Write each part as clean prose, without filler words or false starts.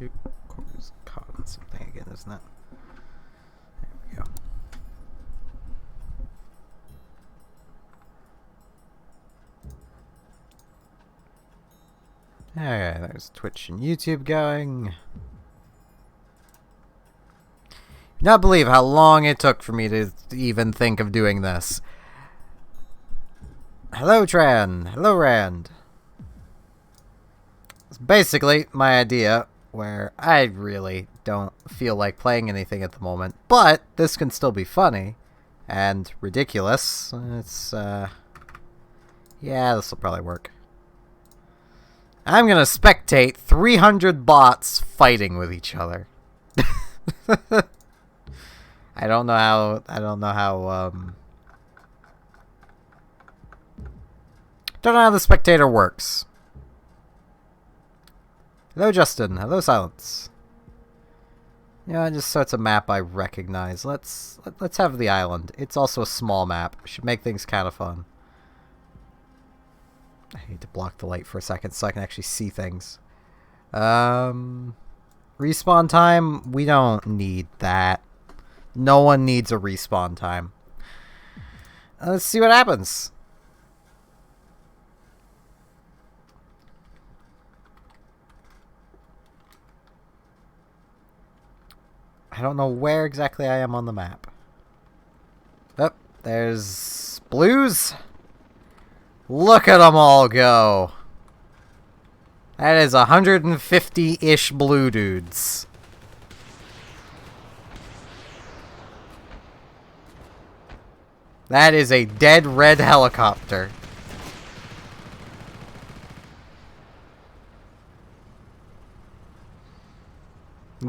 It's caught on something again, isn't it? There we go. Alright, there's Twitch and YouTube going. Not believe how long it took for me to even think of doing this. Hello, Tran. Hello, Rand. It's basically my idea, where I really don't feel like playing anything at the moment, but this can still be funny and ridiculous. It's, yeah, this will probably work. I'm gonna spectate 300 bots fighting with each other. I don't know how, don't know how the spectator works. Hello, Justin. Hello, Silence. Yeah, just so it's a map I recognize. Let's have the island. It's also a small map. Should make things kind of fun. I need to block the light for a second so I can actually see things. Respawn time, we don't need that. No one needs a respawn time. Let's see what happens. I don't know where exactly I am on the map. Oh, there's blues. Look at them all go. That is 150-ish blue dudes. That is a dead red helicopter.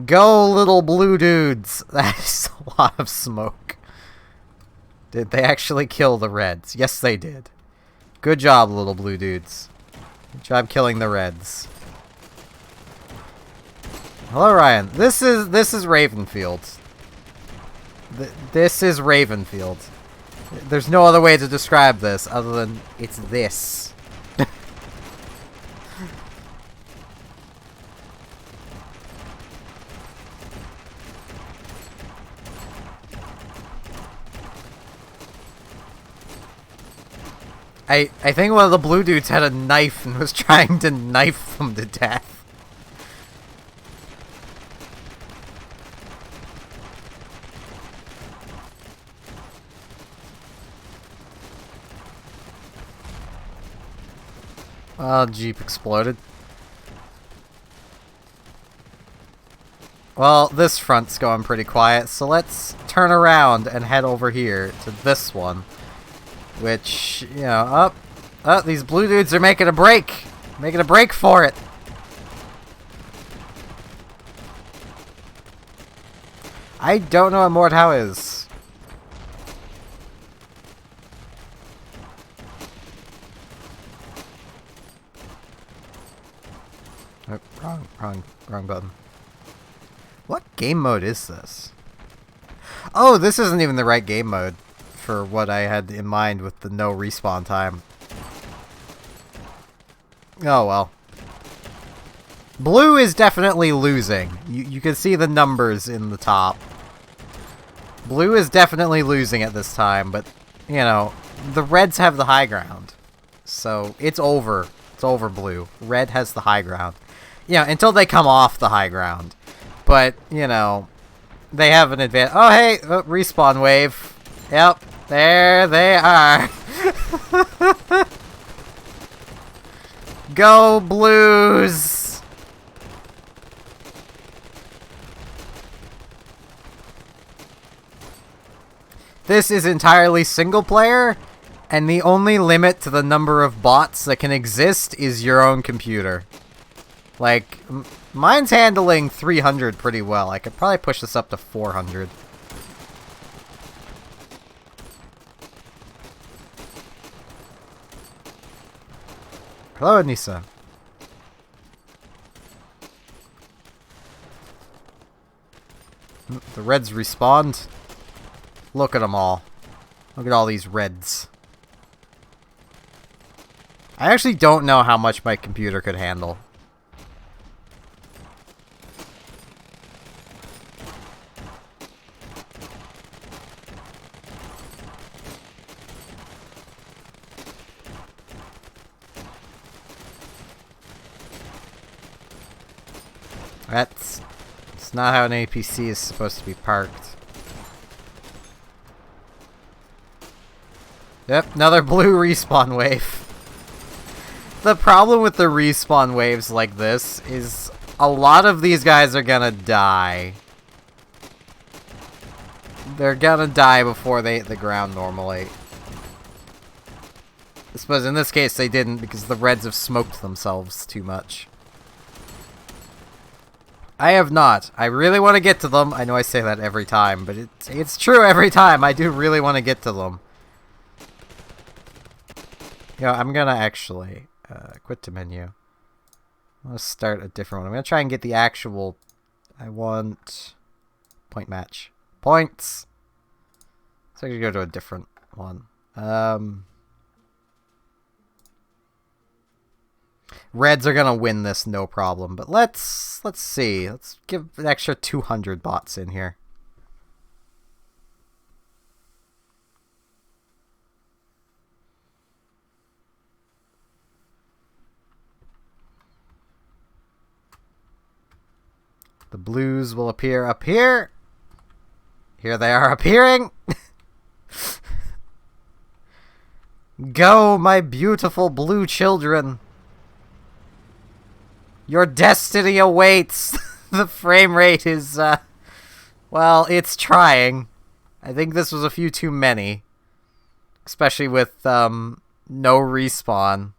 Go, little blue dudes. That is a lot of smoke. Did they actually kill the reds? Yes, they did. Good job, little blue dudes. Good job killing the reds. Hello, Ryan. This is Ravenfield. This is Ravenfield. There's no other way to describe this other than it's this. I think one of the blue dudes had a knife and was trying to knife them to death. Oh, Jeep exploded. Well, this front's going pretty quiet, so let's turn around and head over here to this one. Which, you know, these blue dudes are making a break. Making a break for it. I don't know what Mordhau is. Oh, wrong button. What game mode is this? Oh, this isn't even the right game mode for what I had in mind with the no respawn time. Oh well. Blue is definitely losing. You can see the numbers in the top. Blue is definitely losing at this time, but, you know, the reds have the high ground. So, it's over. It's over blue. Red has the high ground. You know, until they come off the high ground. But, you know, they have an advantage. Oh, hey! Oh, respawn wave. Yep. There they are. Go Blues! This is entirely single player, and the only limit to the number of bots that can exist is your own computer. Like, mine's handling 300 pretty well. I could probably push this up to 400. Hello, Anissa. The reds respawned. Look at them all. Look at all these reds. I actually don't know how much my computer could handle. That's not how an APC is supposed to be parked. Yep, another blue respawn wave. The problem with the respawn waves like this is a lot of these guys are gonna die. They're gonna die before they hit the ground normally. I suppose in this case they didn't because the Reds have smoked themselves too much. I have not. I really want to get to them. I know I say that every time, but it's true every time. I do really want to get to them. You know, I'm gonna actually quit the menu. Let's start a different one. I'm gonna try and get the actual... I want... point match. Points! So I could go to a different one. Reds are gonna win this, no problem. But let's see. Let's give an extra 200 bots in here. The blues will appear up here. Here they are appearing. Go, my beautiful blue children. Your destiny awaits. The frame rate is, well, it's trying. I think this was a few too many. Especially with, no respawn.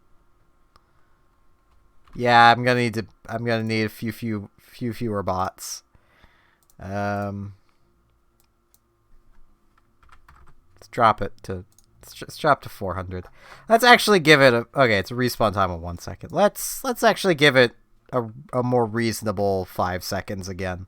Yeah, I'm gonna need a few fewer bots. Let's drop it to... Let's drop to 400. Let's actually give it a... Okay, it's a respawn time of 1 second. Let's actually give it a more reasonable 5 seconds again.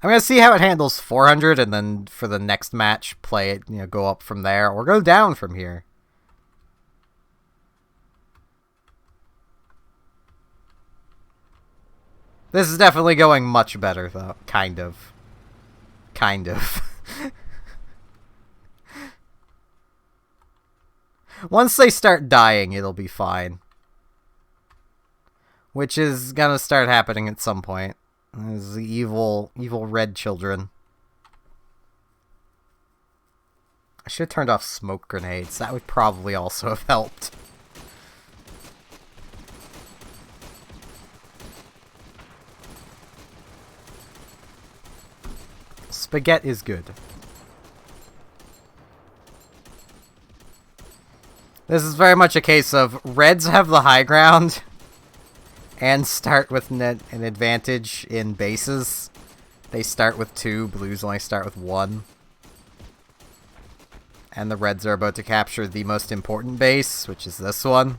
I'm gonna see how it handles 400, and then for the next match, play it, you know, go up from there, or go down from here. This is definitely going much better, though. Kind of. Kind of. Once they start dying, it'll be fine. Which is gonna start happening at some point. There's the evil red children. I should have turned off smoke grenades. That would probably also have helped. Spaghetti is good. This is very much a case of Reds have the high ground and start with an advantage in bases. They start with 2, Blues only start with 1. And the Reds are about to capture the most important base, which is this one.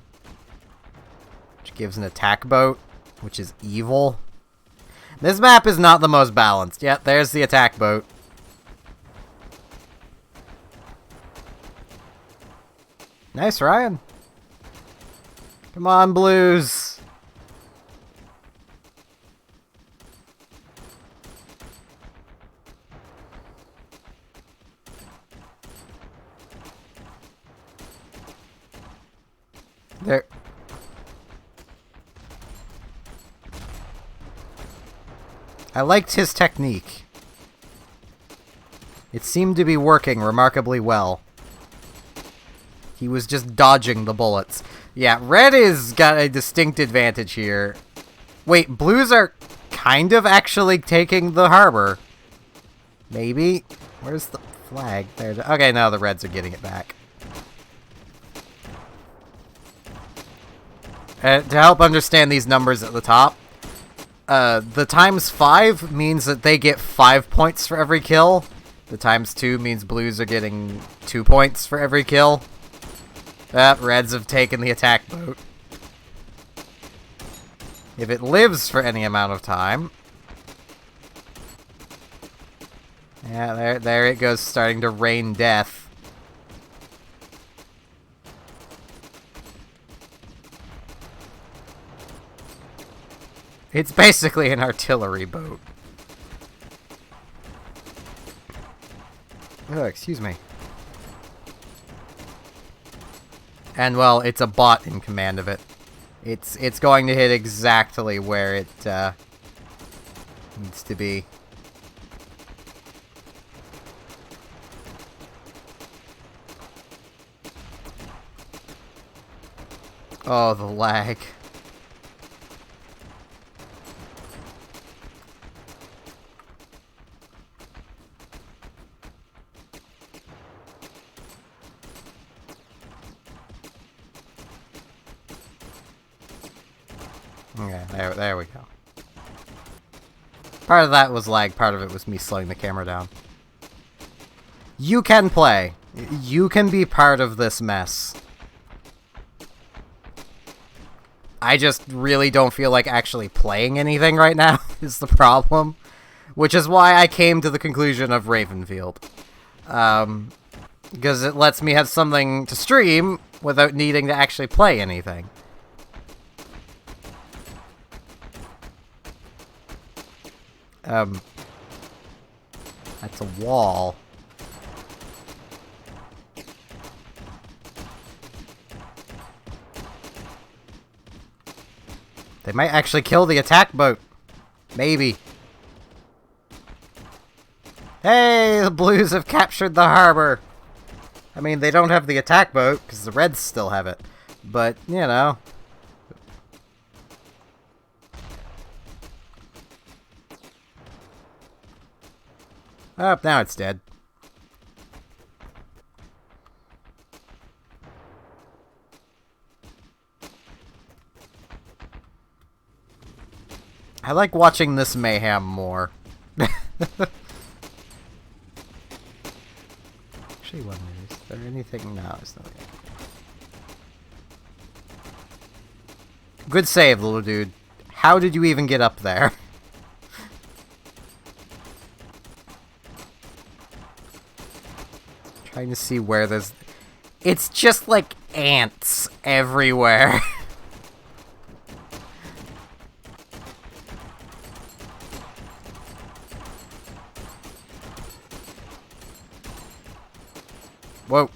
Which gives an attack boat, which is evil. This map is not the most balanced. Yep, there's the attack boat. Nice, Ryan. Come on, Blues. There. I liked his technique. It seemed to be working remarkably well. He was just dodging the bullets. Yeah, Red has got a distinct advantage here. Wait, Blues are kind of actually taking the harbor. Maybe? Where's the flag? There. Okay, now the Reds are getting it back. To help understand these numbers at the top, the ×5 means that they get 5 points for every kill. The ×2 means Blues are getting 2 points for every kill. Reds have taken the attack boat. If it lives for any amount of time... Yeah, there it goes, starting to rain death. It's basically an artillery boat. Oh, excuse me. And, well, it's a bot in command of it. It's going to hit exactly where it needs to be. Oh, the lag. Okay, there we go. Part of that was lag, part of it was me slowing the camera down. You can play. You can be part of this mess. I just really don't feel like actually playing anything right now is the problem. Which is why I came to the conclusion of Ravenfield. Because it lets me have something to stream without needing to actually play anything. That's a wall. They might actually kill the attack boat. Maybe. Hey, the Blues have captured the harbor. I mean, they don't have the attack boat, because the Reds still have it. But, you know. Oh, now it's dead. I like watching this mayhem more. Actually, wonder, is there anything? No, there's nothing. Good save, little dude. How did you even get up there? Trying to see where there's... It's just like ants everywhere. Whoa.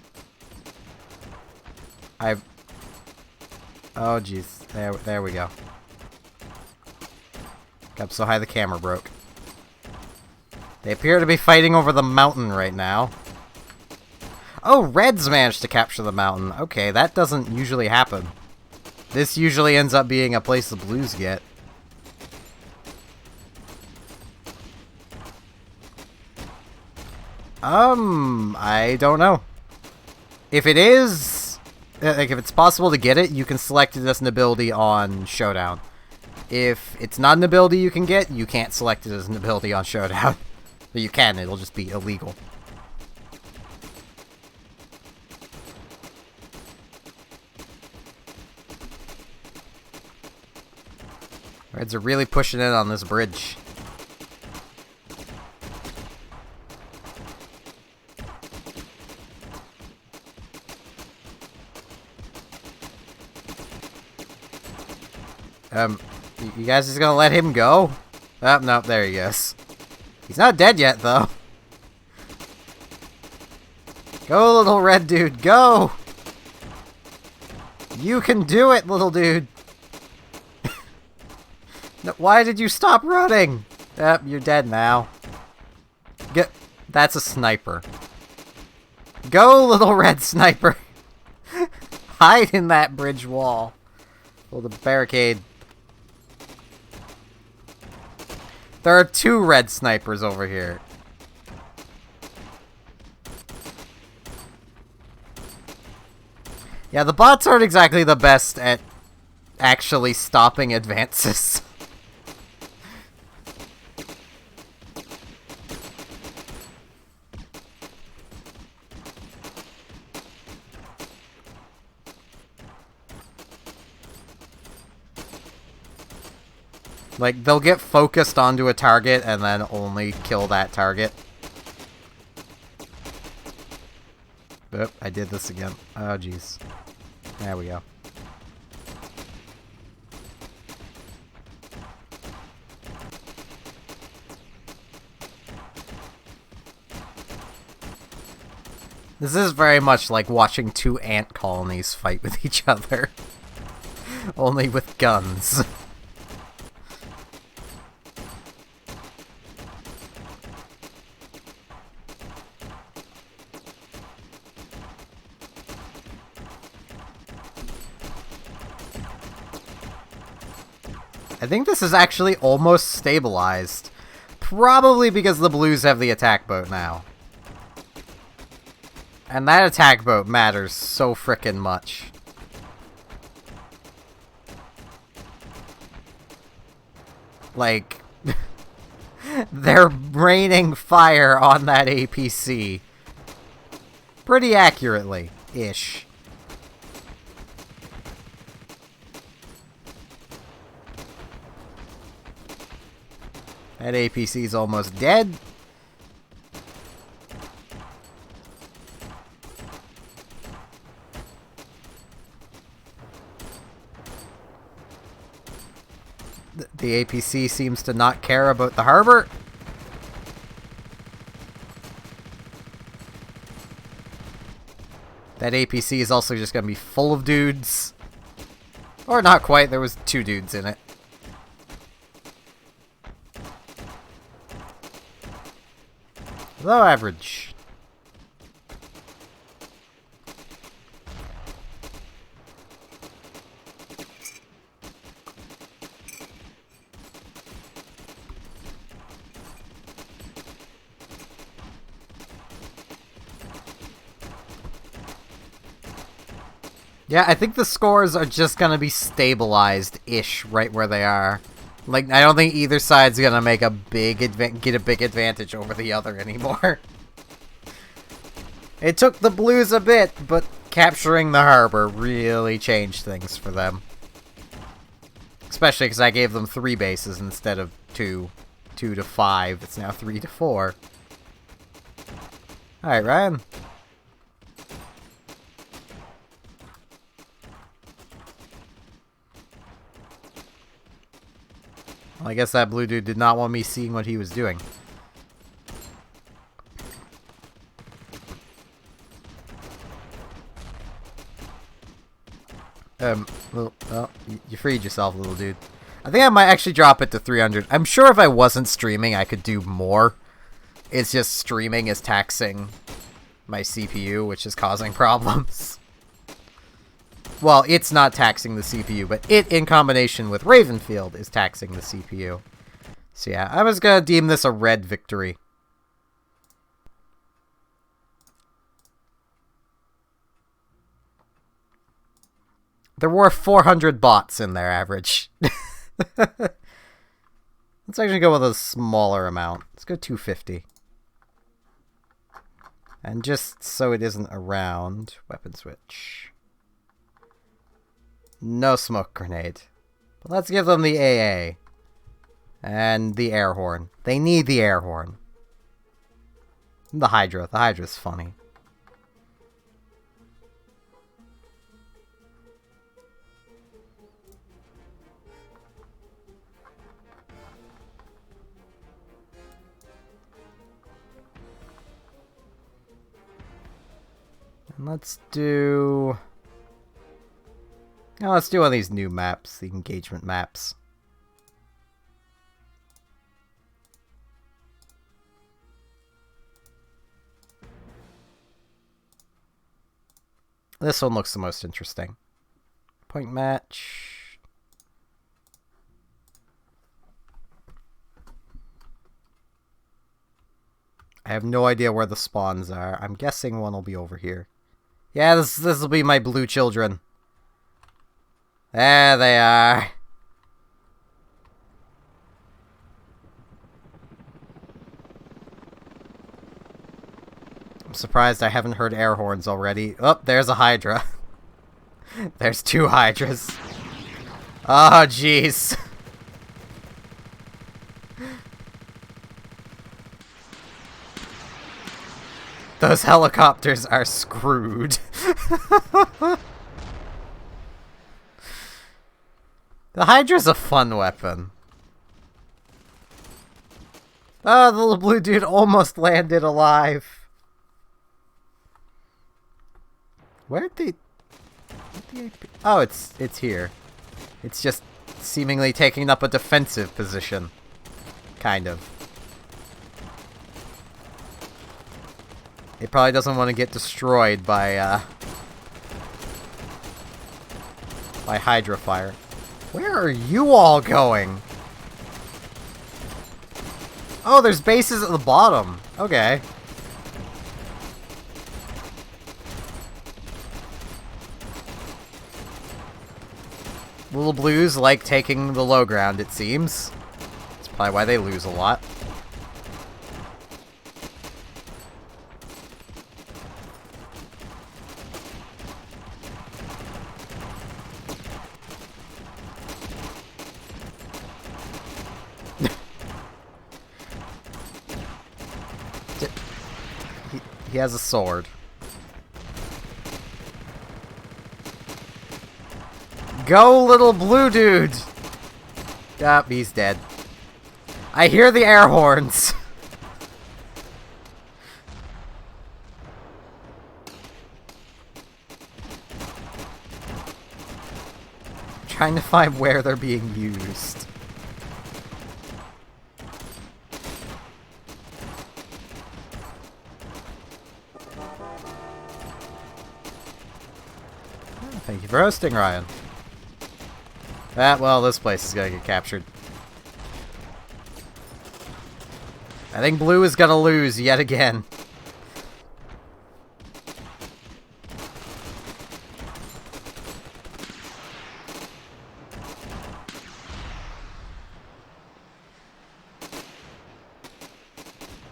Oh, jeez. There we go. Got up so high the camera broke. They appear to be fighting over the mountain right now. Oh, Reds managed to capture the mountain. Okay, that doesn't usually happen. This usually ends up being a place the Blues get. I don't know. If it is, like, if it's possible to get it, you can select it as an ability on Showdown. If it's not an ability you can get, you can't select it as an ability on Showdown. But you can, it'll just be illegal. Reds are really pushing in on this bridge. You guys just gonna let him go? Oh, no, there he goes. He's not dead yet, though. Go, little red dude, go! You can do it, little dude! No, why did you stop running? You're dead now. That's a sniper. Go, little red sniper! Hide in that bridge wall. Oh, the barricade. There are 2 red snipers over here. Yeah, the bots aren't exactly the best at actually stopping advances. Like, they'll get focused onto a target and then only kill that target. Oop, I did this again. Oh, jeez. There we go. This is very much like watching 2 ant colonies fight with each other. Only with guns. I think this is actually almost stabilized. Probably because the blues have the attack boat now. And that attack boat matters so frickin' much. Like, they're raining fire on that APC. Pretty accurately-ish. That APC's almost dead. The APC seems to not care about the harbor. That APC is also just going to be full of dudes. Or not quite, there was 2 dudes in it. Low average. Yeah, I think the scores are just gonna be stabilized-ish right where they are. Like, I don't think either side's gonna make a big get a big advantage over the other anymore. It took the blues a bit, but capturing the harbor really changed things for them. Especially because I gave them 3 bases instead of 2. 2 to 5. It's now 3 to 4. Alright, Ryan. Well, I guess that blue dude did not want me seeing what he was doing. Well, you freed yourself, little dude. I think I might actually drop it to 300. I'm sure if I wasn't streaming, I could do more. It's just streaming is taxing my CPU, which is causing problems. Well, it's not taxing the CPU, but it, in combination with Ravenfield, is taxing the CPU. So yeah, I was gonna deem this a red victory. There were 400 bots in their average. Let's actually go with a smaller amount. Let's go 250. And just so it isn't around, weapon switch. No smoke grenade. But let's give them the AA. And the air horn. They need the air horn. The Hydra. The Hydra's funny. And let's do... Now let's do one of these new maps, the engagement maps. This one looks the most interesting. Point match. I have no idea where the spawns are. I'm guessing one will be over here. Yeah, this will be my blue children. There they are. I'm surprised I haven't heard air horns already. Oh, there's a Hydra. There's 2 Hydras. Oh, jeez. Those helicopters are screwed. The Hydra's a fun weapon. Oh, the little blue dude almost landed alive. Where'd the AP? Oh, it's here. It's just seemingly taking up a defensive position. Kind of. It probably doesn't want to get destroyed by Hydra Fire. Where are you all going? Oh, there's bases at the bottom. Okay. Little blues like taking the low ground, it seems. That's probably why they lose a lot. He has a sword. Go, little blue dude! Ah, he's dead. I hear the air horns. Trying to find where they're being used. Thank you for hosting, Ryan. Well, this place is gonna get captured. I think blue is gonna lose yet again.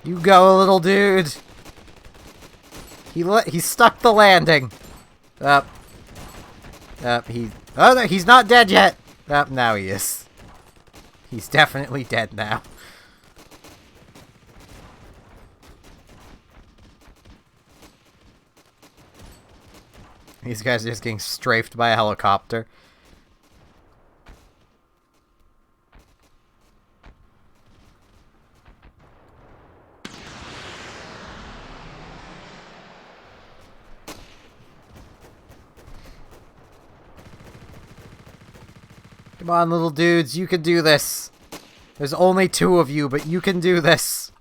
You go, little dude. He stuck the landing. Oh, no, he's not dead yet. Now he is. He's definitely dead now. These guys are just getting strafed by a helicopter. Come on, little dudes, you can do this. There's only 2 of you, but you can do this.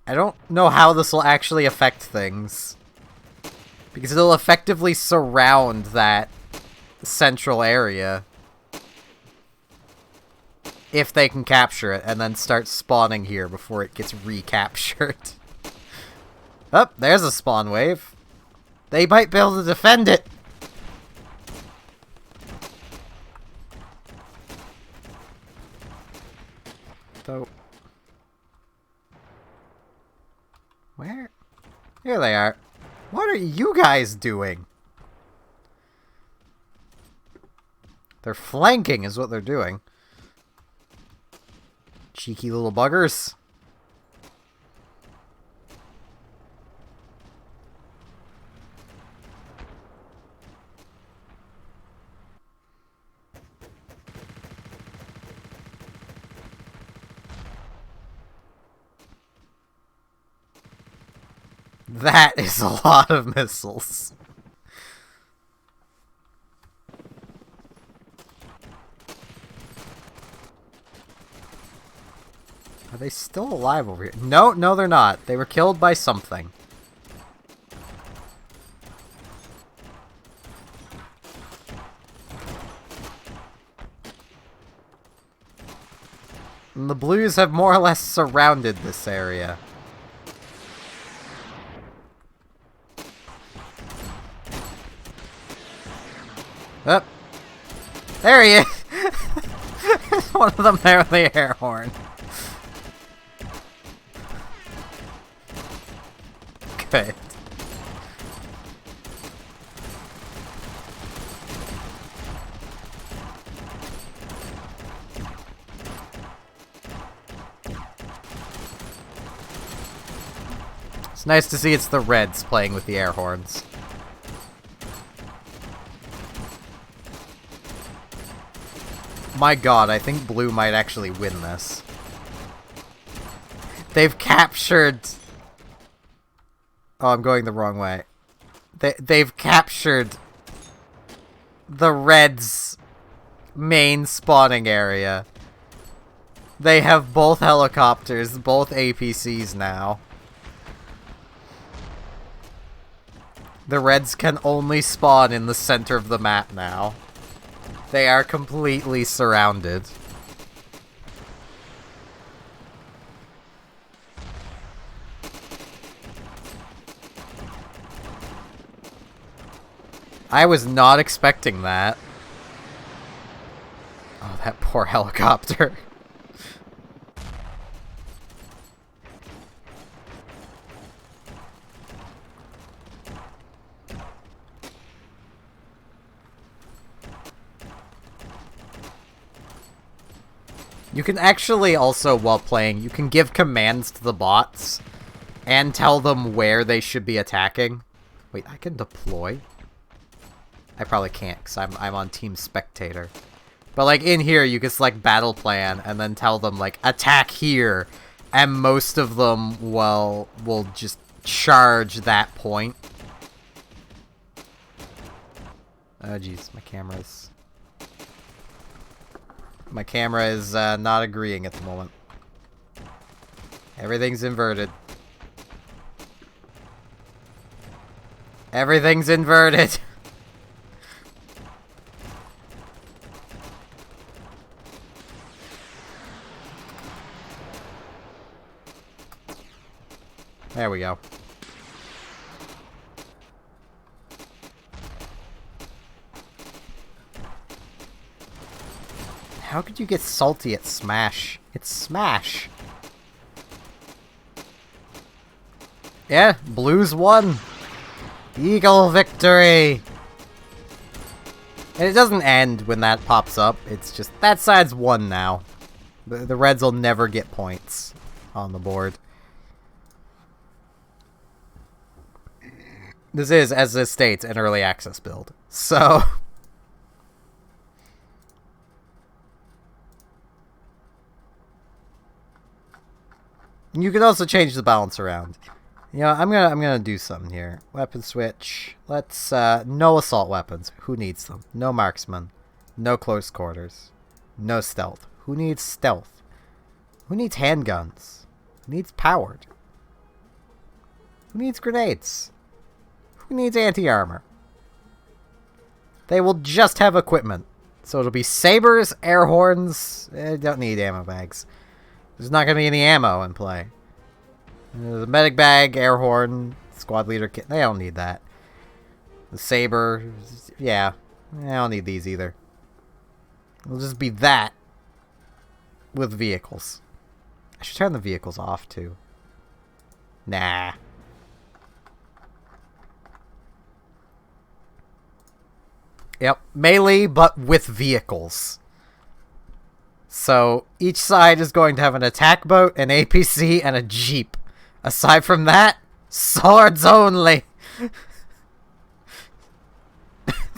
I don't know how this will actually affect things. Because it'll effectively surround that central area. If they can capture it, and then start spawning here before it gets recaptured. Oh, there's a spawn wave. They might be able to defend it. So, where? Here they are. What are you guys doing? They're flanking is what they're doing. Cheeky little buggers. That is a lot of missiles. Are they still alive over here? No, no they're not. They were killed by something. And the blues have more or less surrounded this area. Oh. There he is! One of them there with the air horn. Good. It's nice to see it's the Reds playing with the air horns. My god, I think blue might actually win this. They've captured... Oh, I'm going the wrong way. They've captured the Reds' main spawning area. They have both helicopters, both APCs now. The Reds can only spawn in the center of the map now. They are completely surrounded. I was not expecting that. Oh, that poor helicopter. You can actually also, while playing, you can give commands to the bots and tell them where they should be attacking. Wait, I can deploy? I probably can't, because I'm on Team Spectator. But, like, in here, you can select Battle Plan and then tell them, like, attack here. And most of them will just charge that point. Oh, jeez, my camera's... My camera is not agreeing at the moment. Everything's inverted. Everything's inverted. There we go. How could you get salty at Smash? It's Smash. Yeah, Blues won. Eagle victory. And it doesn't end when that pops up. It's just, that side's won now. The Reds will never get points on the board. This is, as it states, an early access build. So... You can also change the balance around. You know, I'm gonna do something here. Weapon switch. Let's no assault weapons. Who needs them? No marksman. No close quarters. No stealth. Who needs stealth? Who needs handguns? Who needs powered? Who needs grenades? Who needs anti-armor? They will just have equipment. So it'll be sabers, air horns. Don't need ammo bags. There's not going to be any ammo in play. There's a medic bag, air horn, squad leader kit. They don't need that. The saber, yeah. I don't need these either. It'll just be that with vehicles. I should turn the vehicles off too. Nah. Yep, melee but with vehicles. So, each side is going to have an attack boat, an APC, and a jeep. Aside from that, swords only!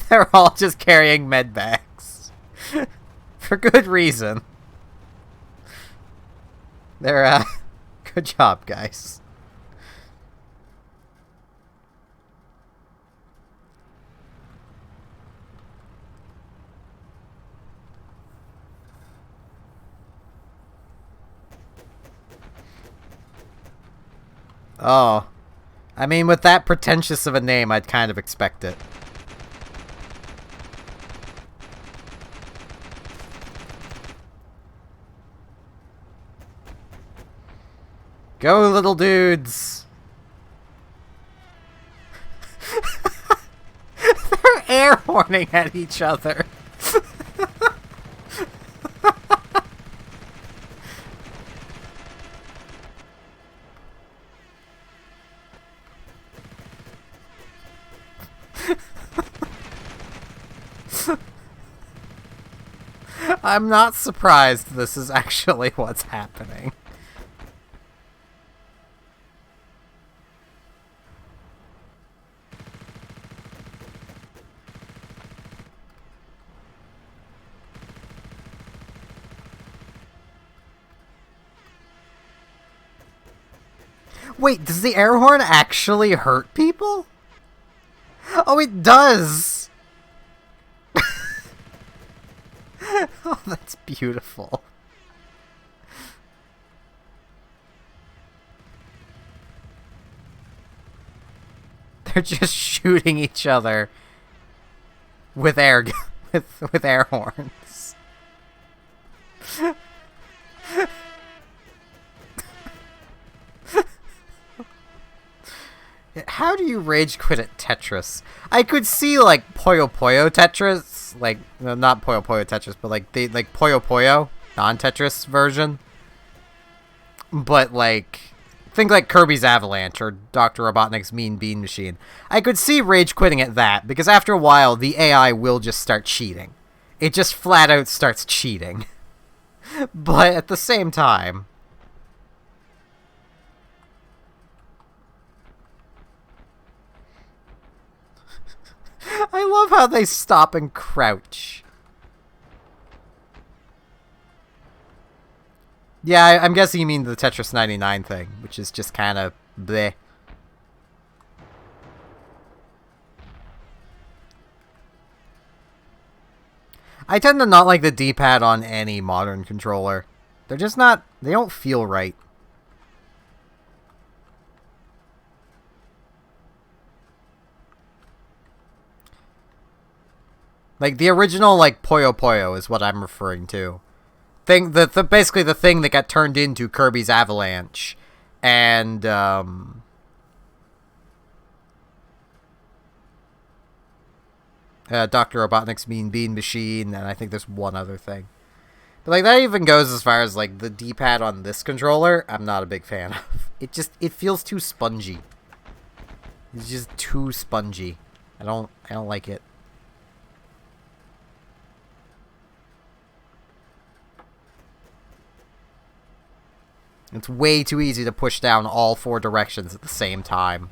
They're all just carrying med bags. For good reason. They're, good job, guys. Oh. I mean, with that pretentious of a name, I'd kind of expect it. Go, little dudes! They're air horning at each other. I'm not surprised this is actually what's happening. Wait, does the air horn actually hurt people? Oh, it does! That's beautiful. They're just shooting each other with air with air horns. How do you rage quit at Tetris? I could see like Puyo Puyo Tetris, like not Puyo Puyo Tetris, but like the Puyo Puyo non-Tetris version. But like think like Kirby's Avalanche or Dr. Robotnik's Mean Bean Machine. I could see rage quitting at that because after a while the AI will just start cheating. It just flat out starts cheating. But at the same time, I love how they stop and crouch. Yeah, I'm guessing you mean the Tetris 99 thing, which is just kind of bleh. I tend to not like the D-pad on any modern controller. They're just not... They don't feel right. Like, the original, like, Puyo Puyo is what I'm referring to. Basically the thing that got turned into Kirby's Avalanche. And, Dr. Robotnik's Mean Bean Machine, and I think there's one other thing. But, like, that even goes as far as, like, the D-pad on this controller, I'm not a big fan of. It feels too spongy. It's just too spongy. I don't like it. It's way too easy to push down all 4 directions at the same time.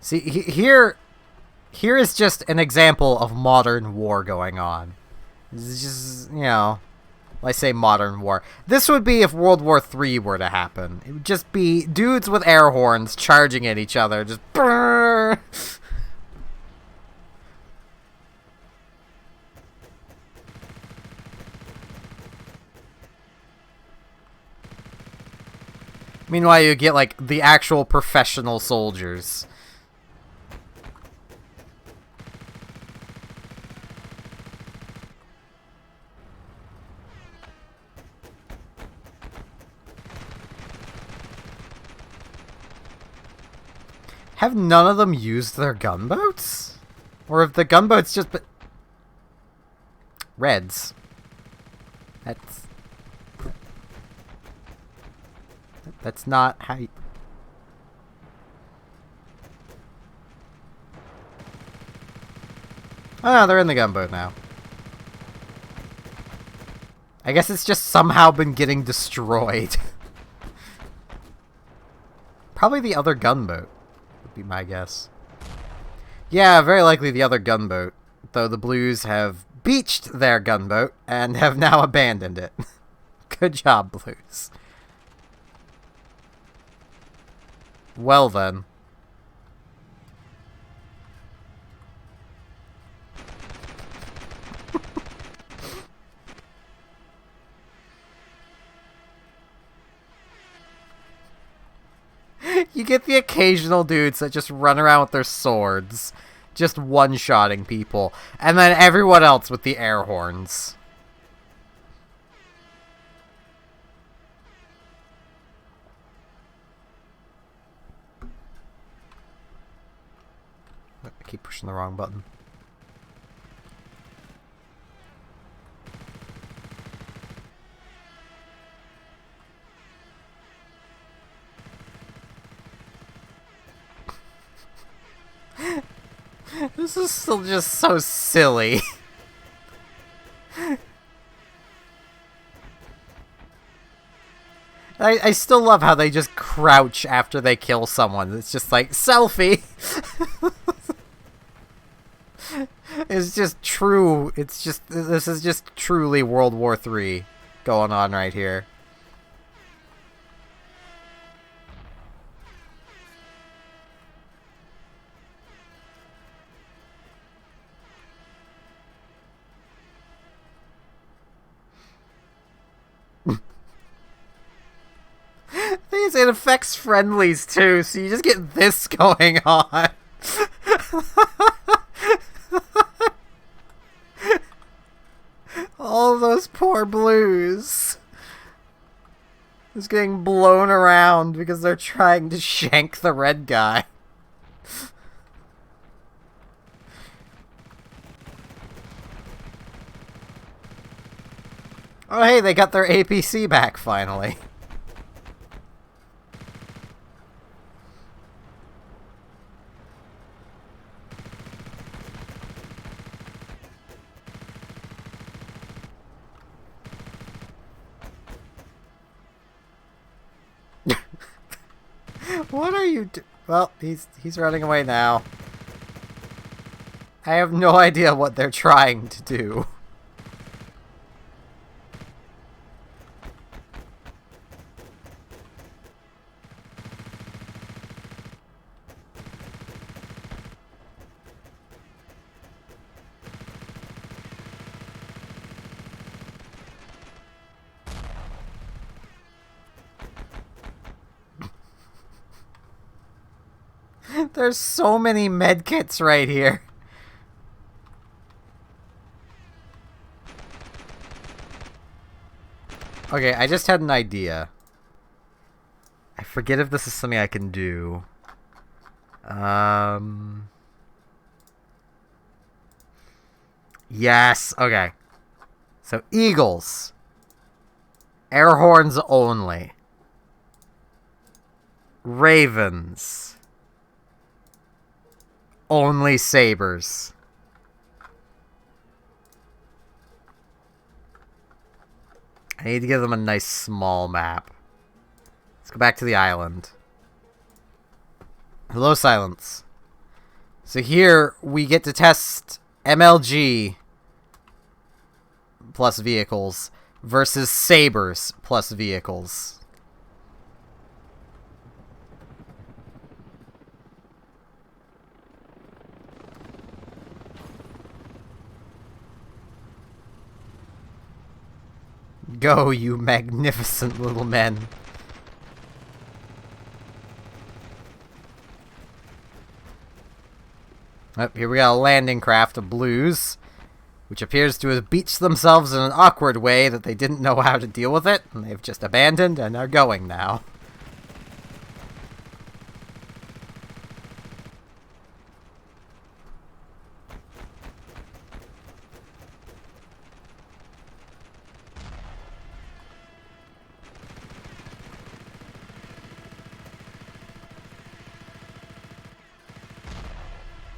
See, here is just an example of modern war going on. This is just, you know, I say modern war. This would be if World War III were to happen. It would just be dudes with air horns charging at each other, just brrr. Meanwhile, you get, like, the actual professional soldiers. Have none of them used their gunboats? Or have the gunboats just been... Reds. That's not how you... Oh, no, they're in the gunboat now. I guess it's just somehow been getting destroyed. Probably the other gunboat would be my guess. Yeah, very likely the other gunboat. Though the Blues have beached their gunboat and have now abandoned it. Good job, Blues. Well then. You get the occasional dudes that just run around with their swords, just one-shotting people, and then everyone else with the air horns. I keep pushing the wrong button. This is still just so silly. I still love how they just crouch after they kill someone. It's just like, selfie! It's just true. It's just, this is just truly World War III going on right here. because it affects friendlies too, so you just get this going on. All those poor blues. Just getting blown around because they're trying to shank the red guy. Oh hey, they got their APC back finally. What are you well, he's running away now. I have no idea what they're trying to do. There's so many medkits right here. Okay, I just had an idea. I forget if this is something I can do. Yes, okay. So, eagles. Air horns only. Ravens. Only sabers. I need to give them a nice small map. Let's go back to the island. Hello, Silence. So here, we get to test MLG plus vehicles versus sabers plus vehicles. Go, you magnificent little men. Oh, here we got a landing craft of blues, which appears to have beached themselves in an awkward way that they didn't know how to deal with it, and they've just abandoned and are going now.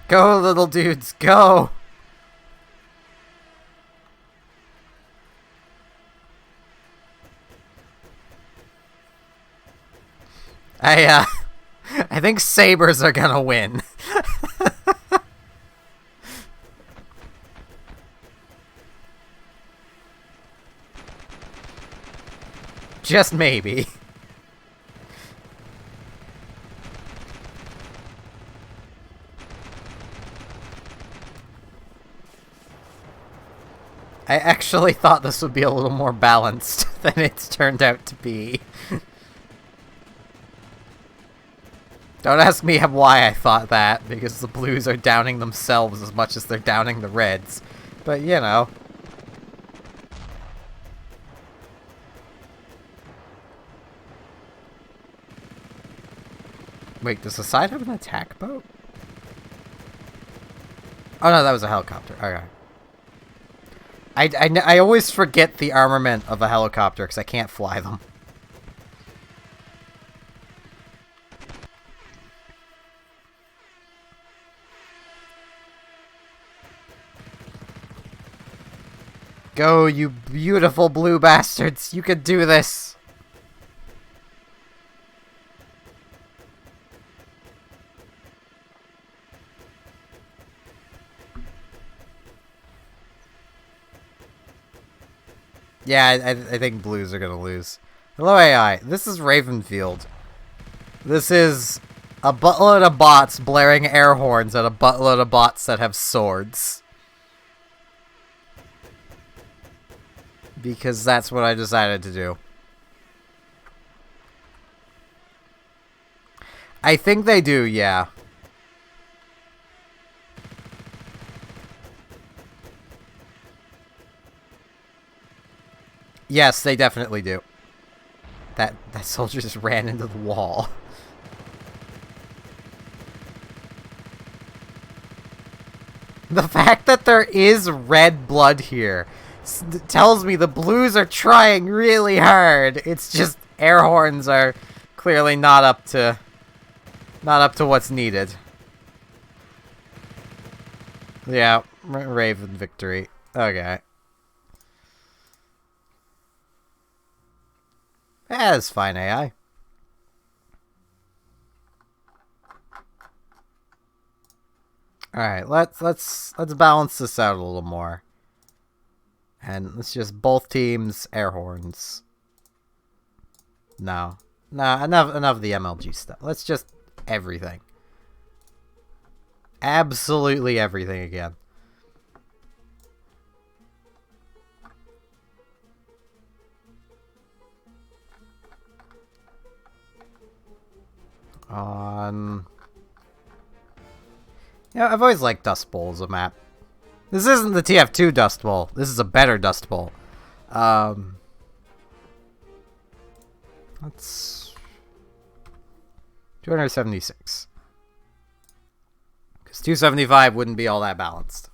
Go, little dudes, go! I think sabers are gonna win. Just maybe. I actually thought this would be a little more balanced than it's turned out to be. Don't ask me why I thought that, because the blues are downing themselves as much as they're downing the reds. But, you know. Wait, does the side have an attack boat? Oh no, that was a helicopter. Okay. I always forget the armament of a helicopter because I can't fly them. Go, you beautiful blue bastards! You can do this! Yeah, I think blues are gonna lose. Hello, AI. This is Ravenfield. This is a buttload of bots blaring air horns at a buttload of bots that have swords. Because that's what I decided to do. I think they do, yeah. Yes, they definitely do. That soldier just ran into the wall. The fact that there is red blood here tells me the blues are trying really hard. It's just air horns are clearly not up to what's needed. Yeah, Raven victory. Okay. That's fine, AI. Alright, let's balance this out a little more. And let's just both teams air horns. No. Nah, enough of the MLG stuff. Let's just everything. Absolutely everything again. Yeah, I've always liked Dust Bowl as a map. This isn't the TF2 Dust Bowl. This is a better Dust Bowl. Let's 276. Because 275 wouldn't be all that balanced.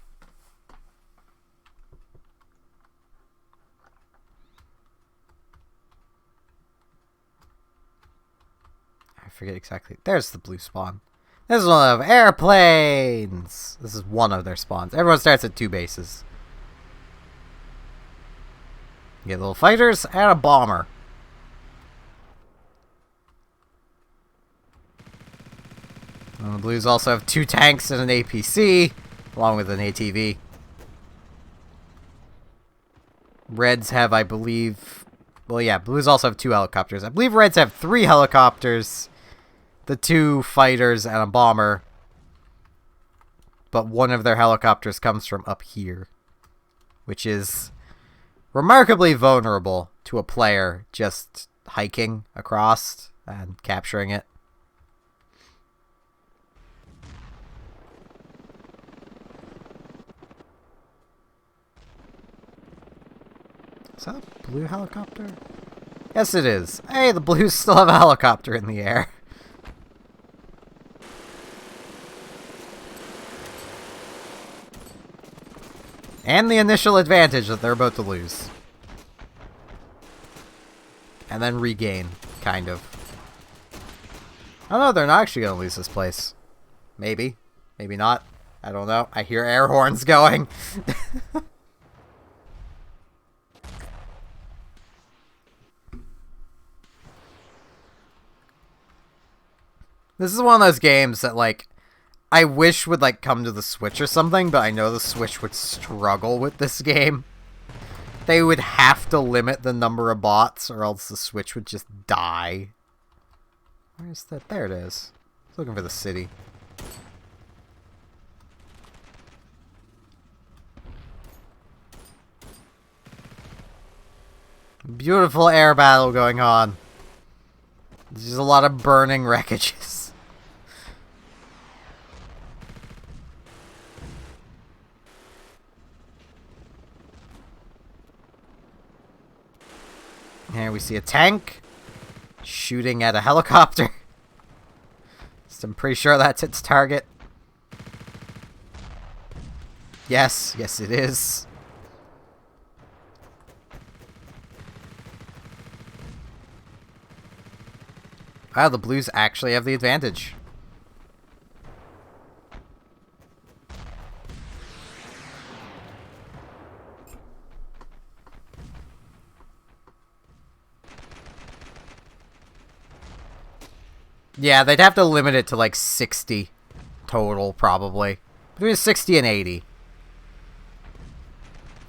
I forget exactly. There's the blue spawn. This is one of airplanes. This is one of their spawns. Everyone starts at 2 bases. You get little fighters and a bomber. And the blues also have 2 tanks and an APC, along with an ATV. Reds have, I believe... Well, yeah, blues also have 2 helicopters. I believe reds have 3 helicopters, the 2 fighters, and a bomber. But one of their helicopters comes from up here, which is remarkably vulnerable to a player just hiking across and capturing it. Is that a blue helicopter? Yes, it is. Hey, the blues still have a helicopter in the air. And the initial advantage that they're about to lose. And then regain, kind of. Oh no, they're not actually going to lose this place. Maybe. Maybe not. I don't know. I hear air horns going. This is one of those games that, like, I wish would, like, come to the Switch or something, but I know the Switch would struggle with this game. They would have to limit the number of bots, or else the Switch would just die. Where's that? There it is. I was looking for the city. Beautiful air battle going on. There's a lot of burning wreckages. Here we see a tank shooting at a helicopter. So I'm pretty sure that's its target. Yes, yes it is. Wow, the blues actually have the advantage. Yeah, they'd have to limit it to like 60 total, probably. Between 60 and 80.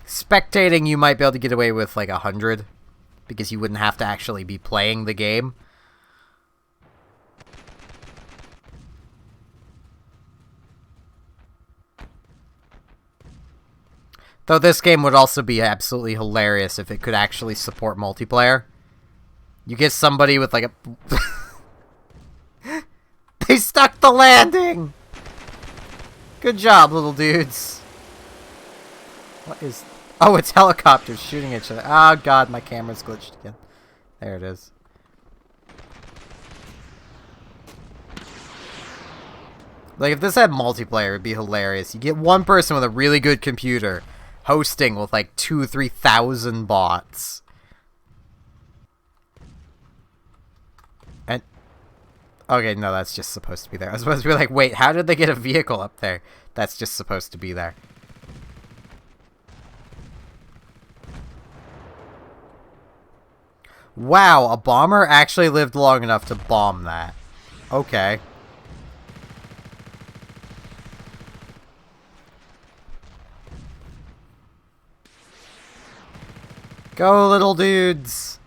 Spectating, you might be able to get away with like 100, because you wouldn't have to actually be playing the game. Though this game would also be absolutely hilarious if it could actually support multiplayer. You get somebody with like a... They stuck the landing! Good job, little dudes. What is... Oh, it's helicopters shooting at each other. Oh, God, my camera's glitched again. There it is. Like, if this had multiplayer, it'd be hilarious. You get one person with a really good computer hosting with, like, 2,000-3,000 bots. And... Okay, no, that's just supposed to be there. I was supposed to be like, wait, how did they get a vehicle up there? That's just supposed to be there. Wow, a bomber actually lived long enough to bomb that. Okay. Go, little dudes!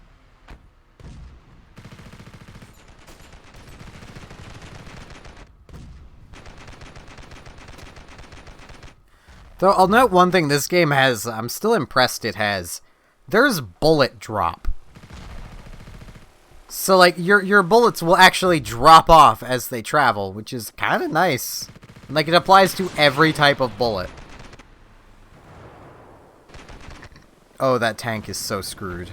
Though, I'll note one thing this game has, I'm still impressed it has. There's bullet drop. So, like, your bullets will actually drop off as they travel, which is kind of nice. Like, it applies to every type of bullet. Oh, that tank is so screwed.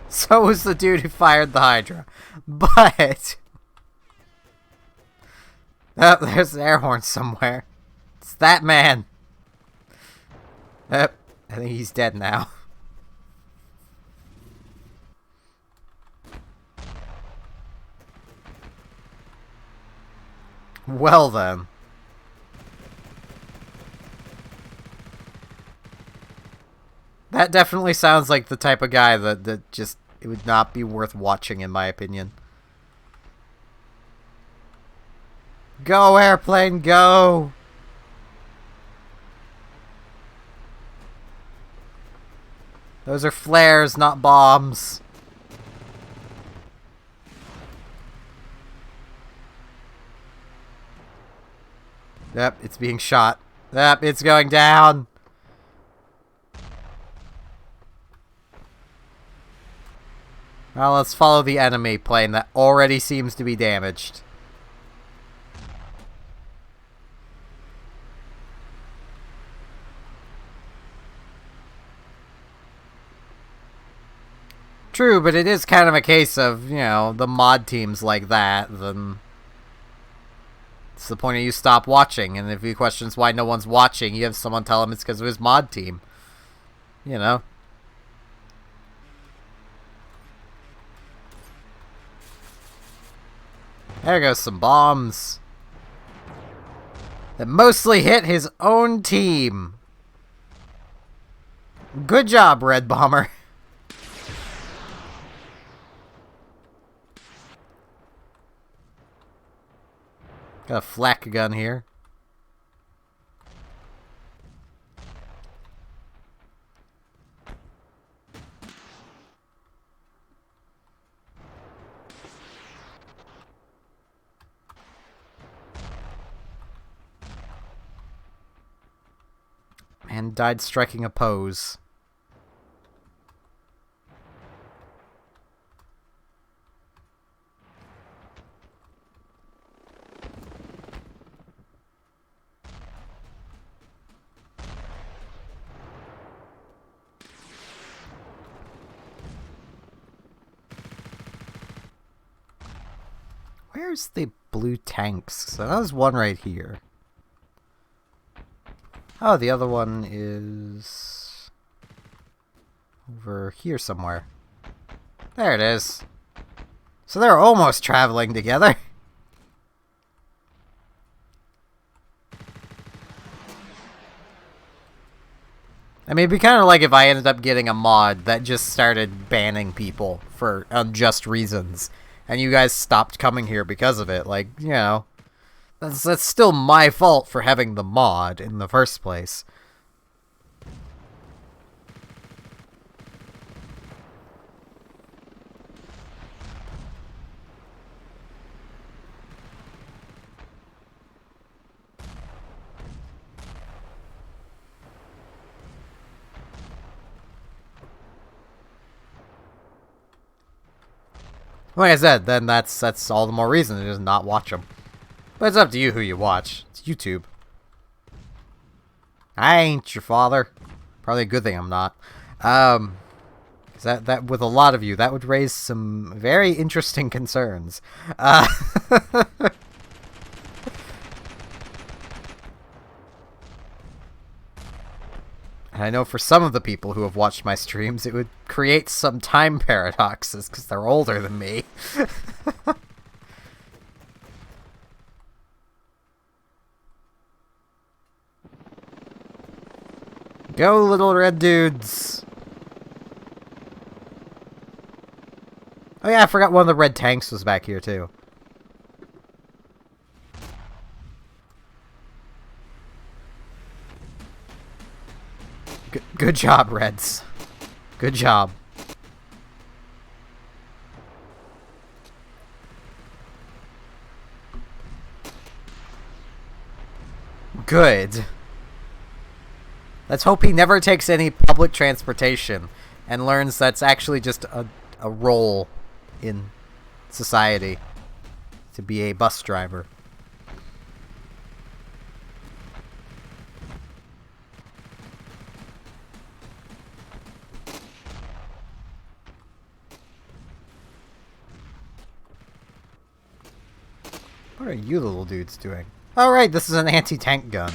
So was the dude who fired the Hydra. But... Oh, there's an air horn somewhere. It's that man. Yep, I think he's dead now. Well then. That definitely sounds like the type of guy that just, it would not be worth watching in my opinion. Go, airplane, go! Those are flares, not bombs. Yep, it's being shot. Yep, it's going down. Well, let's follow the enemy plane that already seems to be damaged. True, but it is kind of a case of, you know, the mod teams like that, then it's the point of you stop watching, and if he questions why no one's watching, you have someone tell him it's because of his mod team. You know? There goes some bombs. That mostly hit his own team. Good job, Red Bomber. Got a flak gun here. And died striking a pose. Where's the blue tanks? So that was one right here. Oh, the other one is over here somewhere. There it is. So they're almost traveling together. I mean, it'd be kind of like if I ended up getting a mod that just started banning people for unjust reasons, and you guys stopped coming here because of it. Like, you know, that's still my fault for having the mod in the first place. Like I said, then that's all the more reason to just not watch them. But it's up to you who you watch. It's YouTube. I ain't your father. Probably a good thing I'm not. 'Cause that with a lot of you, that would raise some very interesting concerns. And I know for some of the people who have watched my streams, it would create some time paradoxes because they're older than me. Go, little red dudes! Oh yeah, I forgot one of the red tanks was back here too. Good job, Reds. Good job. Good. Let's hope he never takes any public transportation and learns that's actually just a role in society to be a bus driver. What are you little dudes doing? Oh right, this is an anti-tank gun.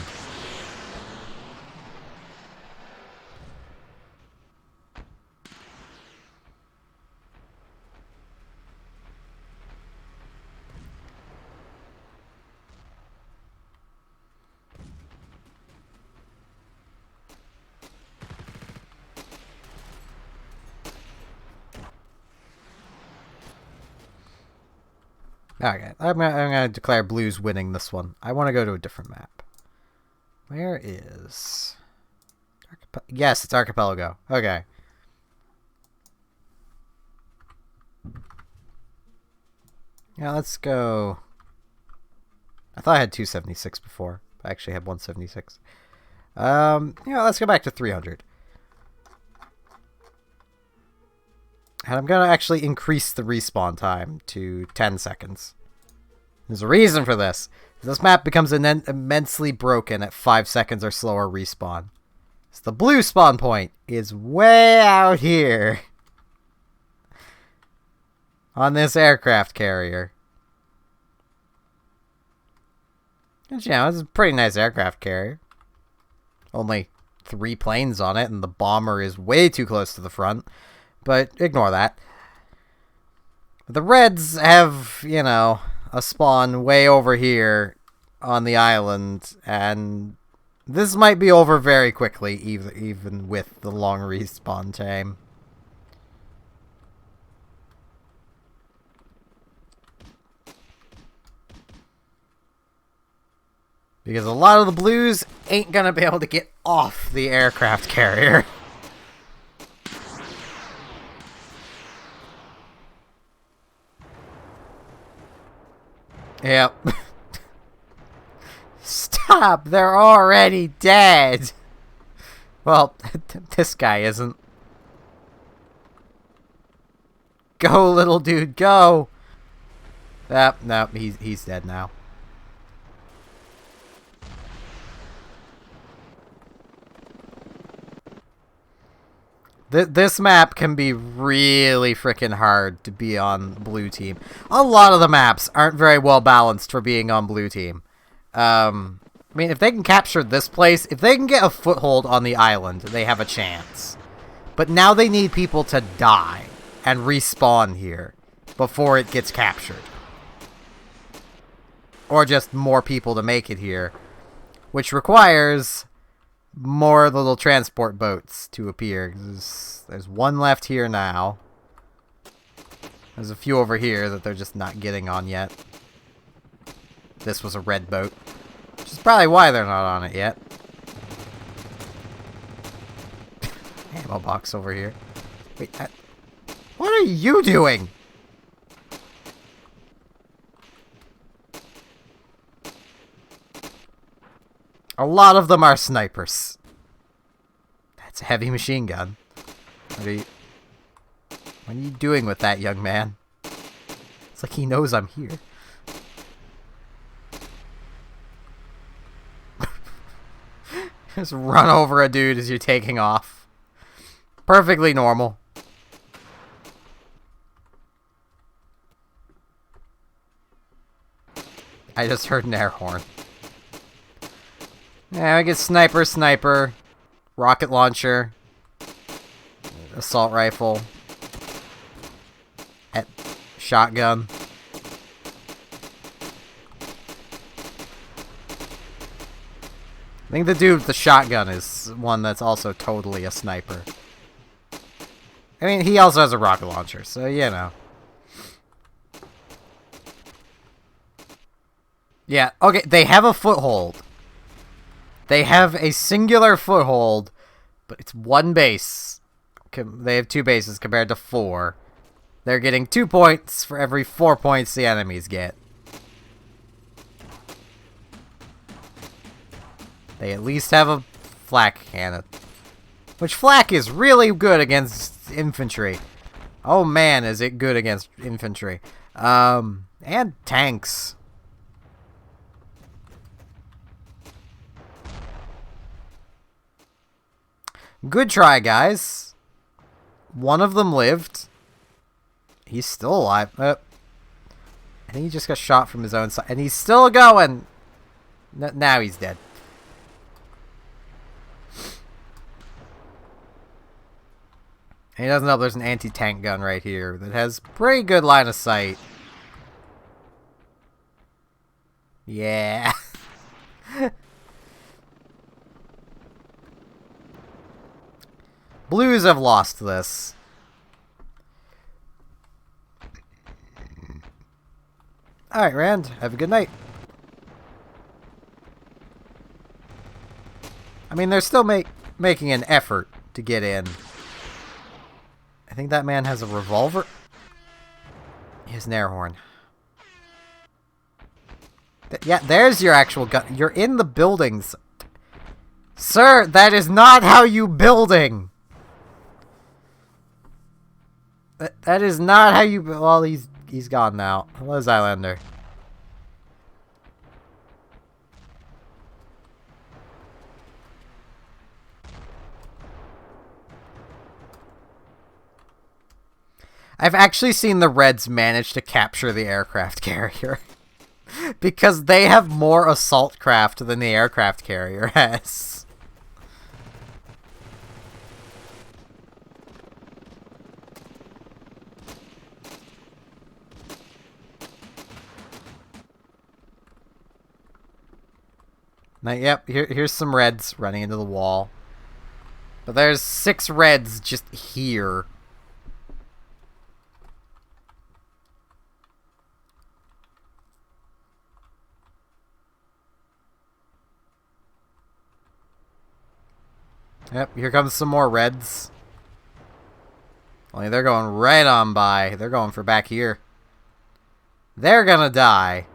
Okay, I'm gonna declare blues winning this one. I want to go to a different map. Where is... Yes, it's Archipelago. Okay. Yeah, let's go... I thought I had 276 before. I actually had 176. Yeah, let's go back to 300. And I'm going to actually increase the respawn time to 10 seconds. There's a reason for this. This map becomes immensely broken at 5 seconds or slower respawn. So the blue spawn point is way out here. On this aircraft carrier. And, you know, it's a pretty nice aircraft carrier. Only 3 planes on it, and the bomber is way too close to the front. But ignore that. The Reds have, you know, a spawn way over here on the island, and this might be over very quickly, even with the long respawn time. Because a lot of the blues ain't gonna be able to get off the aircraft carrier. Yep. Stop! They're already dead! Well, this guy isn't. Go, little dude, go! Yep, no, he's dead now. This map can be really freaking hard to be on blue team. A lot of the maps aren't very well balanced for being on blue team. I mean, if they can capture this place, if they can get a foothold on the island, they have a chance. But now they need people to die and respawn here before it gets captured. Or just more people to make it here, which requires more little transport boats to appear. There's one left here now. There's a few over here that they're just not getting on yet. This was a red boat, which is probably why they're not on it yet. Ammo box over here. Wait, what are you doing? A lot of them are snipers. That's a heavy machine gun. What are you doing with that, young man? It's like he knows I'm here. Just run over a dude as you're taking off. Perfectly normal. I just heard an air horn. Yeah, I get sniper, rocket launcher, assault rifle, shotgun. I think the dude with the shotgun is one that's also totally a sniper. I mean, he also has a rocket launcher, so you know. Yeah, okay, they have a foothold. They have a singular foothold, but it's one base. They have 2 bases compared to 4. They're getting 2 points for every 4 points the enemies get. They at least have a flak cannon. Which flak is really good against infantry. Oh man, is it good against infantry. And tanks. Good try, guys. One of them lived. He's still alive. I think he just got shot from his own side. And he's still going! Now he's dead. And he doesn't know there's an anti-tank gun right here that has pretty good line of sight. Yeah. Blues have lost this. Alright, Rand. Have a good night. I mean, they're still making an effort to get in. I think that man has a revolver. He has an air horn. Yeah, there's your actual gun. You're in the buildings. Sir, that is not how you building. That is not how you... Well, he's gone now. Hello, Zylander. I've actually seen the Reds manage to capture the aircraft carrier. Because they have more assault craft than the aircraft carrier has. Now, yep, here's some Reds running into the wall. But there's 6 Reds just here. Yep, here comes some more Reds. Only they're going right on by. They're going for back here. They're gonna die.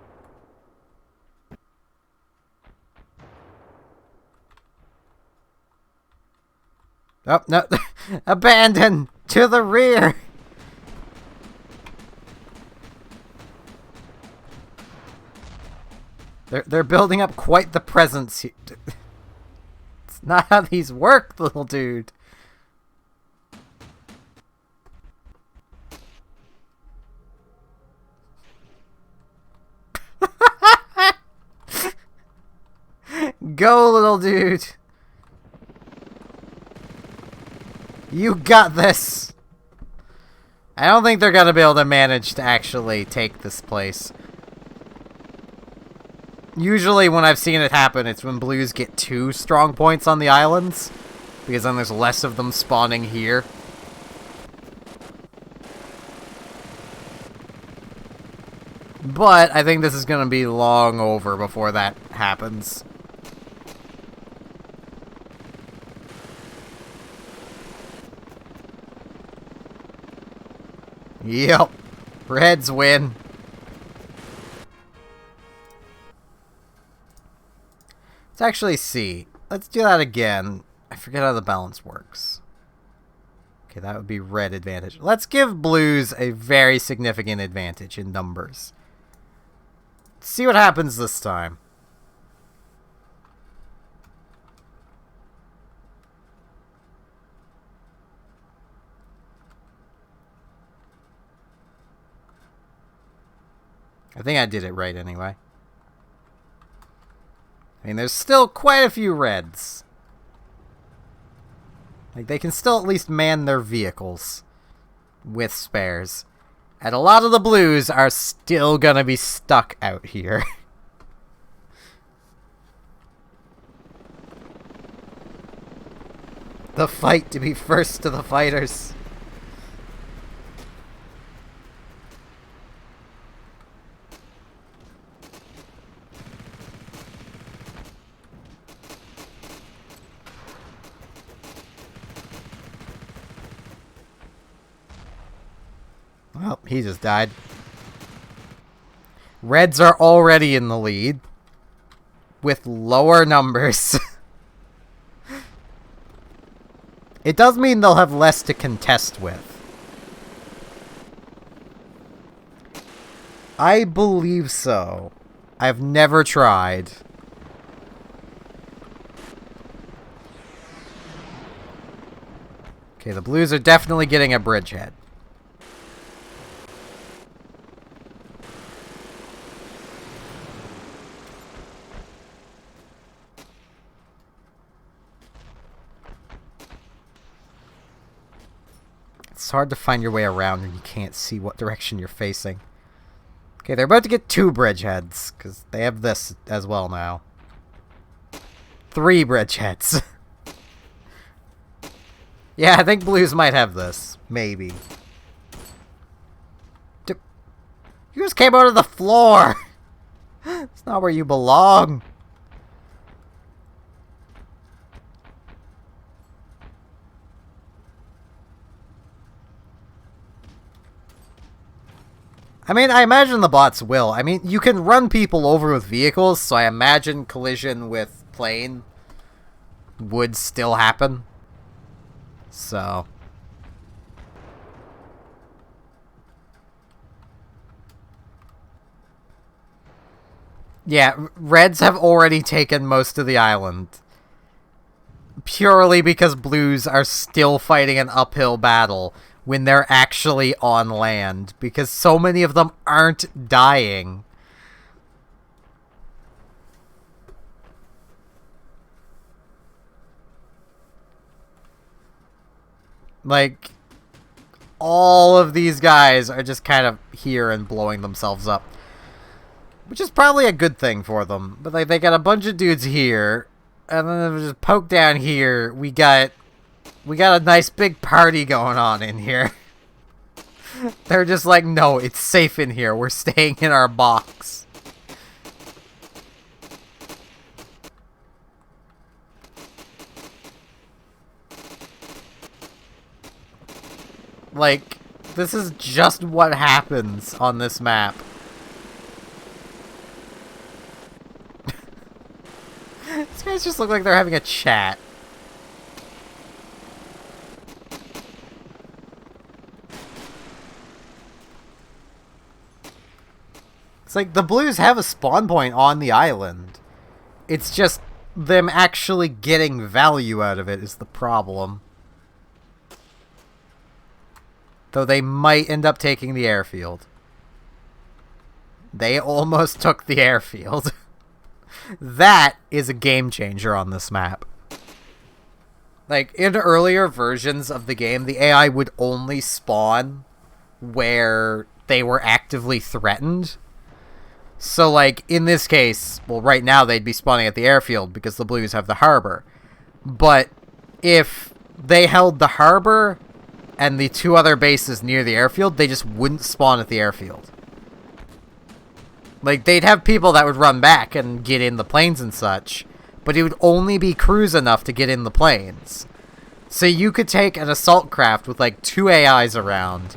Oh, no. Abandon! To the rear! They're building up quite the presence here. It's not how these work, little dude. Go, little dude. You got this! I don't think they're gonna be able to manage to actually take this place. Usually when I've seen it happen, it's when blues get 2 strong points on the islands. Because then there's less of them spawning here. But I think this is gonna be long over before that happens. Yep. Reds win. Let's actually see. Let's do that again. I forget how the balance works. Okay, that would be red advantage. Let's give blues a very significant advantage in numbers. Let's see what happens this time. I think I did it right anyway. I mean, there's still quite a few reds. Like, they can still at least man their vehicles with spares. And a lot of the blues are still gonna be stuck out here. The fight to be first to the fighters. Well, he just died. Reds are already in the lead. With lower numbers. It does mean they'll have less to contest with. I believe so. I've never tried. Okay, the blues are definitely getting a bridgehead. It's hard to find your way around when you can't see what direction you're facing. Okay, they're about to get 2 bridgeheads, because they have this as well now. 3 bridgeheads. Yeah, I think blues might have this. Maybe. You just came out of the floor! It's not where you belong. I mean, I imagine the bots will. I mean, you can run people over with vehicles, so I imagine collision with plane would still happen. So. Yeah, reds have already taken most of the island. Purely because blues are still fighting an uphill battle when they're actually on land, because so many of them aren't dying. Like, all of these guys are just kind of here and blowing themselves up. Which is probably a good thing for them. But like, they got a bunch of dudes here, and then just poke down here. We got a nice big party going on in here. They're just like, no, it's safe in here. We're staying in our box. Like, this is just what happens on this map. These guys just look like they're having a chat. It's like the blues have a spawn point on the island. It's just them actually getting value out of it is the problem. Though they might end up taking the airfield. They almost took the airfield. That is a game changer on this map. Like, in earlier versions of the game, the AI would only spawn where they were actively threatened. So, like, in this case, well, right now they'd be spawning at the airfield because the blues have the harbor. But if they held the harbor and the 2 other bases near the airfield, they just wouldn't spawn at the airfield. Like, they'd have people that would run back and get in the planes and such, but it would only be crews enough to get in the planes. So you could take an assault craft with, like, 2 AIs around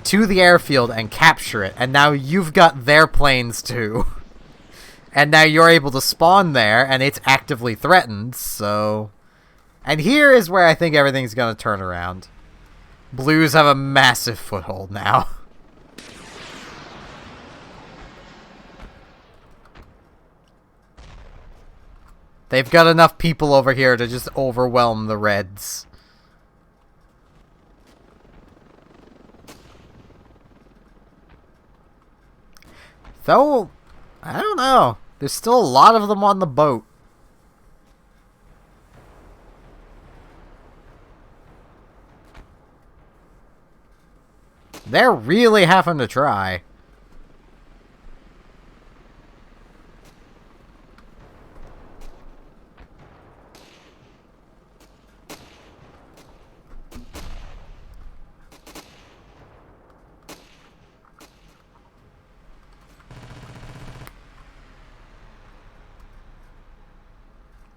to the airfield and capture it, and now you've got their planes too. And now you're able to spawn there, and it's actively threatened, so... And here is where I think everything's gonna turn around. Blues have a massive foothold now. They've got enough people over here to just overwhelm the Reds. Though, I don't know. There's still a lot of them on the boat. They're really having to try.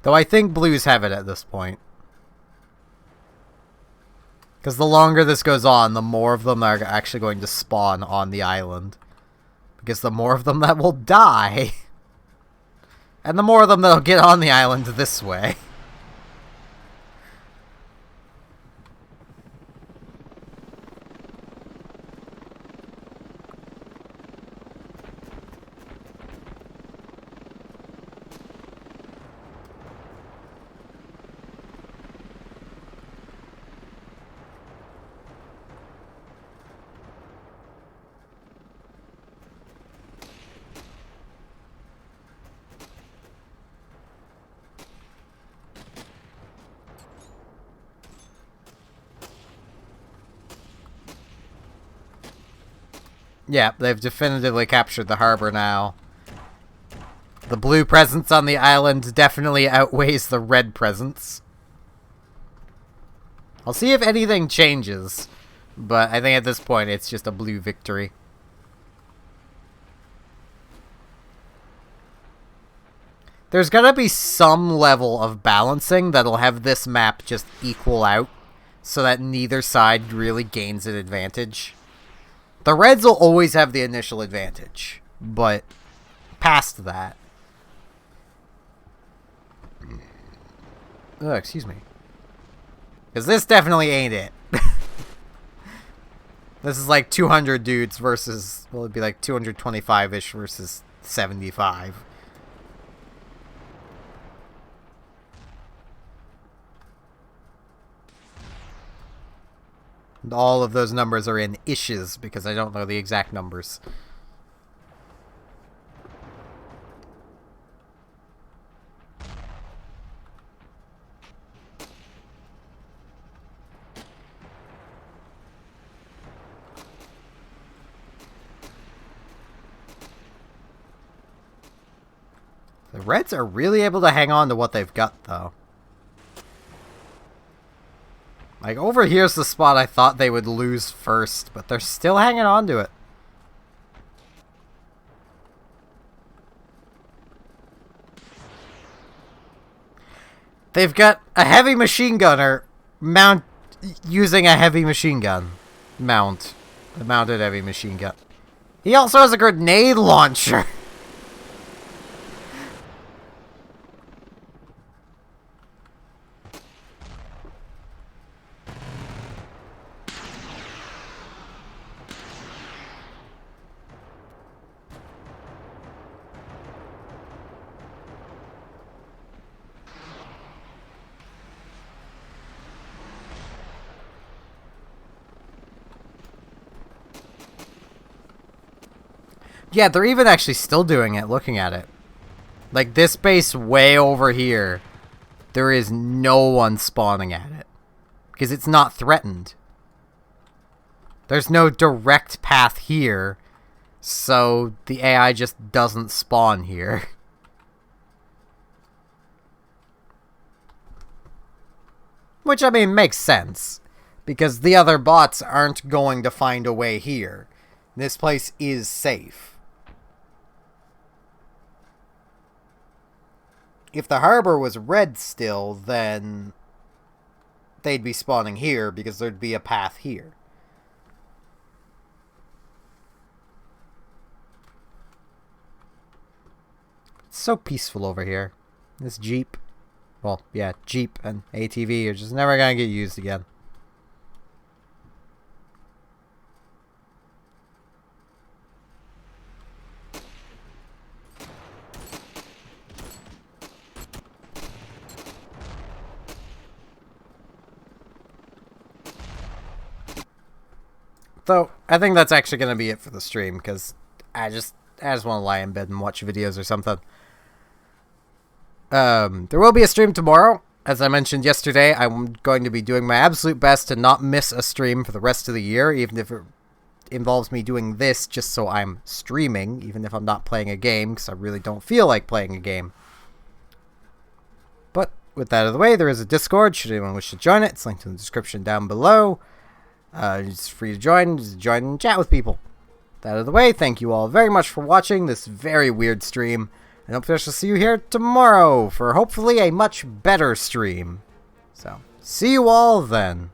Though I think Blues have it at this point. Because the longer this goes on, the more of them are actually going to spawn on the island. Because the more of them that will die. And the more of them that'll get on the island this way. Yeah, they've definitively captured the harbor now. The blue presence on the island definitely outweighs the red presence. I'll see if anything changes, but I think at this point it's just a blue victory. There's gotta be some level of balancing that'll have this map just equal out, so that neither side really gains an advantage. The Reds will always have the initial advantage, but past that... Oh, excuse me. Because this definitely ain't it. This is like 200 dudes versus... Well, it'd be like 225-ish versus 75. And all of those numbers are in ishes, because I don't know the exact numbers. The Reds are really able to hang on to what they've got, though. Like, over here's the spot I thought they would lose first, but they're still hanging on to it. They've got a heavy machine gunner using a heavy machine gun mount. A mounted heavy machine gun. He also has a grenade launcher. Yeah, they're even actually still doing it, looking at it. Like, this base way over here, there is no one spawning at it. Because it's not threatened. There's no direct path here, so the AI just doesn't spawn here. Which, I mean, makes sense. Because the other bots aren't going to find a way here. This place is safe. If the harbor was red still, then they'd be spawning here because there'd be a path here. It's so peaceful over here. This Jeep, well, yeah, Jeep and ATV are just never gonna get used again. Though, I think that's actually going to be it for the stream, because I just want to lie in bed and watch videos or something. There will be a stream tomorrow. As I mentioned yesterday, I'm going to be doing my absolute best to not miss a stream for the rest of the year, even if it involves me doing this just so I'm streaming, even if I'm not playing a game, because I really don't feel like playing a game. But with that out of the way, there is a Discord, should anyone wish to join it. It's linked in the description down below. It's free to join, just join and chat with people. That out of the way, thank you all very much for watching this very weird stream. And hopefully I shall see you here tomorrow for hopefully a much better stream. So, see you all then.